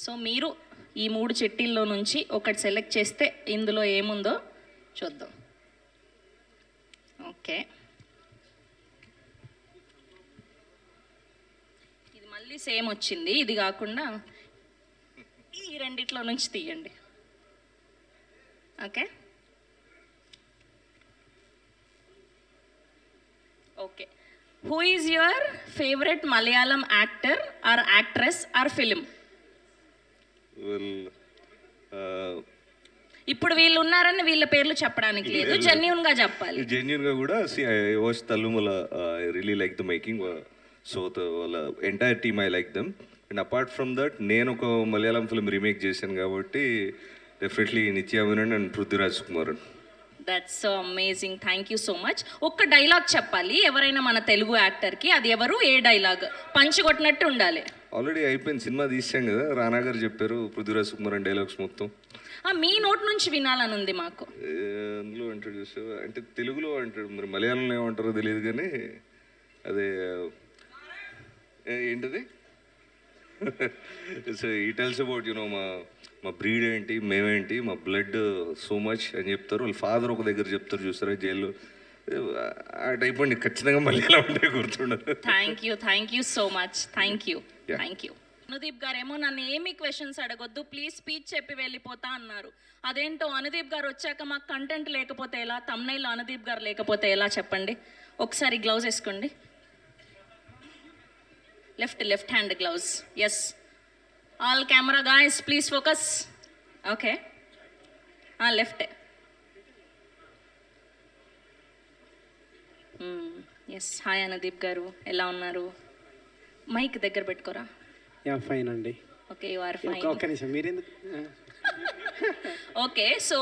So మీరు ఈ 3 చిట్టీల్లో నుంచి ఒకటి సెలెక్ట్ చేస్తే ఇందులో ఏముందో చూద్దాం. ఓకే, ఇది మళ్ళీ సేమ్ వచ్చింది. ఇది కాకుండా ఈ రెండిట్లో నుంచి తీయండి. Okay okay. Who is your favourite Malayalam actor or actress or film? ఇప్పుడు వీళ్ళు ఉన్నారని వీళ్ళ పేర్లు చెప్పడానికి లేదు, జెన్యూన్ గా చెప్పాలి. జెన్యూన్ గా కూడా I watch Thallumaala, I really like the making. So వాళ్ళ entire team I like them. And apart from that నేను ఒక మలయాళం ఫిల్మ్ రీమేక్ చేశాను కాబట్టి definitely Nithya Menen and Prithviraj Kumaran. That's so amazing, thank you so much. ఒక్క డైలాగ్ చెప్పాలి ఎవరైనా మన తెలుగు యాక్టర్కి, అది ఎవరు, ఏ డైలాగ్? పంచి కొట్టినట్టు ఉండాలి. ఆల్రెడీ అయిపోయింది, సినిమా తీసాం కదా, రానా గారు చెప్పారు పృథ్వీరాజ్ కుమారన్ డైలాగ్స్ మొత్తం. మీ నోట్ నుంచి వినాలని ఉంది మాకు. అందులో ఇంట్రడ్యూస్ అంటే తెలుగులో అంటాడు, మరి మలయాళంలో ఏమంటారో తెలియదు కానీ అదే ఏంటది. సో ఈ టెల్స్ అబౌట్ యూనో మా బ్రీడ్ ఏంటి, మేమేంటి, మా బ్లడ్ సో మచ్ అని చెప్తారు. వాళ్ళ ఫాదర్ ఒక దగ్గర చెప్తారు, చూస్తారా జైల్లో. ఆ టైప్ అండి, ఖచ్చితంగా మలయాళం అంటే గుర్తుండదు. Thank you so much, thank you. Anudeep గారు ఏమో నన్ను ఏమి క్వశ్చన్స్ అడగొద్దు, ప్లీజ్ స్పీచ్ చెప్పి వెళ్ళిపోతా అన్నారు. అదేంటో అనుదీప్ గారు వచ్చాక మాకు కంటెంట్ లేకపోతే ఎలా, థంబ్నెయిల్లో అనుదీప్ గారు లేకపోతే ఎలా చెప్పండి. ఒకసారి గ్లౌజ్ వేసుకోండి, left hand gloves. Yes, all camera guys please focus. Okay, left. Yes, hi Anudeep garu, ఎలా ఉన్నారు? మైక్ దగ్గర పెట్టుకోరా. ఫైన్ అండి. Okay, you are fine. ఒక్క నిమిషం, మీరెందుకు? ఓకే, సో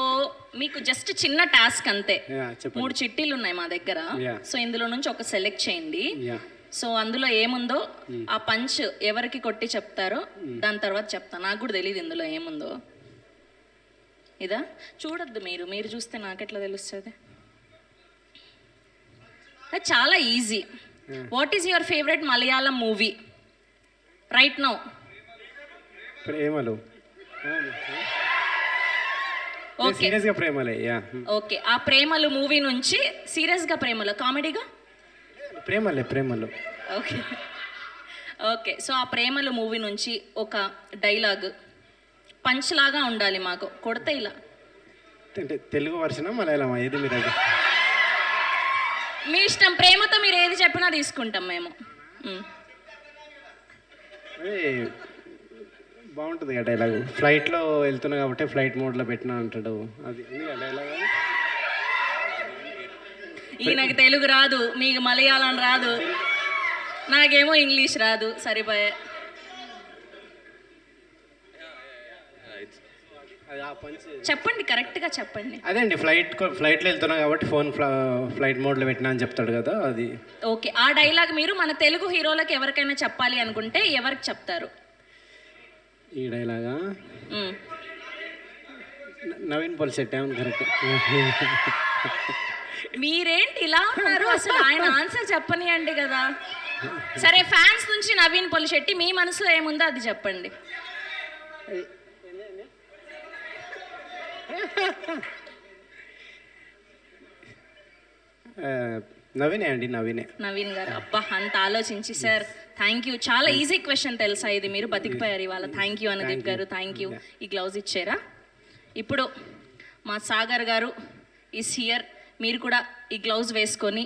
మీకు జస్ట్ చిన్న టాస్క్ అంతే. 3 చిట్టీలు ఉన్నాయి మా దగ్గర. సో ఇందులో నుంచి ఒక సెలెక్ట్ చేయండి. సో అందులో ఏముందో ఆ పంచ్ ఎవరికి కొట్టి చెప్తారో దాని తర్వాత చెప్తా. నాకు కూడా తెలియదు ఇందులో ఏముందో. ఇదా చూడొద్దు, మీరు చూస్తే నాకెట్లా తెలుస్తుంది? చాలా easy. What is your favourite Malayalam movie right now? ప్రేమలు. ఓకే, ఆ ప్రేమలు మూవీ నుంచి సీరియస్ గా ప్రేమలు, కామెడీగా ప్రేమలు. ఓకే, సో ఆ ప్రేమలు మూవీ నుంచి ఒక డైలాగ్ పంచ్ లాగా ఉండాలి మాకు, కొడితే ఇలా. అంటే తెలుగు వర్షన్ మలయాళం ఏది మీరు? మీ ఇష్టం, ప్రేమతో మీరు ఏది చెప్పినా తీసుకుంటాం మేము. బాగుంటుంది కదా డైలాగ్. ఫ్లైట్లో వెళ్తున్నా కాబట్టి ఫ్లైట్ మోడ్లో పెట్టినా అంటాడు, అది డైలాగ్. ఈయనకు తెలుగు రాదు, మీకు మలయాళం రాదు, నాకేమో ఇంగ్లీష్ రాదు, సరిపోయే. చెప్పండి, కరెక్ట్గా చెప్పండి. అదే అండి, ఫ్లైట్లో వెళ్తున్నా కాబట్టి ఫోన్ ఫ్లైట్ మోడ్లో పెట్టినా అని చెప్తాడు కదా, అది. ఓకే, ఆ డైలాగ్ మీరు మన తెలుగు హీరోలకు ఎవరికైనా చెప్పాలి అనుకుంటే ఎవరికి చెప్తారు? ఈ డైలాగా నవీన్ పొలిశెట్టి. అవును, కరెక్ట్. మీరేంటి ఇలా ఉన్నారు అసలు? ఆయన ఆన్సర్ చెప్పనియండి కదా. సరే, ఫ్యాన్స్ నుంచి నవీన్ పొలిశెట్టి, మీ మనసులో ఏముందో అది చెప్పండి. నవీన్ గారు, అబ్బా అంత ఆలోచించి సార్, థ్యాంక్ యూ. చాలా ఈజీ క్వశ్చన్ తెలుసా ఇది, మీరు బతికిపోయారు ఇవాళ. థ్యాంక్ యూ అనుదీప్ గారు, థ్యాంక్ యూ. ఈ గ్లౌజ్ ఇచ్చారా? ఇప్పుడు మా సాగర్ గారు ఈస్ హియర్, మీరు కూడా ఈ గ్లౌజ్ వేసుకొని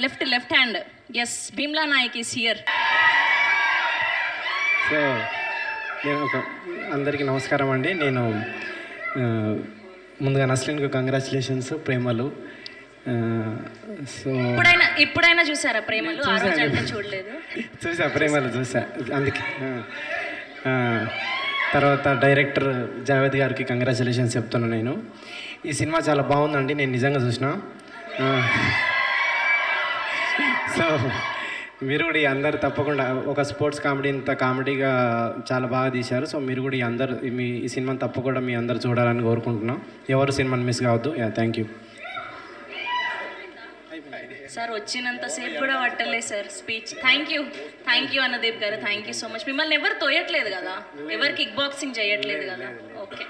left hand. Yes, Bheemla Nayak is here. So నేను అందరికీ నమస్కారం అండి. నేను ముందుగా నస్లిన్కు కంగ్రాచులేషన్స్. ప్రేమలు. సో ఇప్పుడైనా చూసారా ప్రేమలు? చూడలేదు. చూసా, ప్రేమలు చూసా, అందుకే. తర్వాత డైరెక్టర్ జావేద్ గారికి కంగ్రాచులేషన్స్ చెప్తున్నాను నేను. ఈ సినిమా చాలా బాగుందండి, నేను నిజంగా చూసిన. సో మీరు కూడా అందరు తప్పకుండా, ఒక స్పోర్ట్స్ కామెడీ ఇంత కామెడీగా చాలా బాగా తీశారు. సో మీరు కూడా ఈ సినిమాని తప్పకుండా మీ అందరు చూడాలని కోరుకుంటున్నాం. ఎవరు సినిమాని మిస్ కావద్దు. Thank you. సార్ వచ్చినంతసేపు కూడా పట్టలేదు సార్ స్పీచ్. థ్యాంక్ యూ అన్నదీప్ గారు, థ్యాంక్ యూ సో మచ్. మిమ్మల్ని ఎవరు తోయట్లేదు కదా, ఎవరు కిక్ బాక్సింగ్ చేయట్లేదు కదా. ఓకే.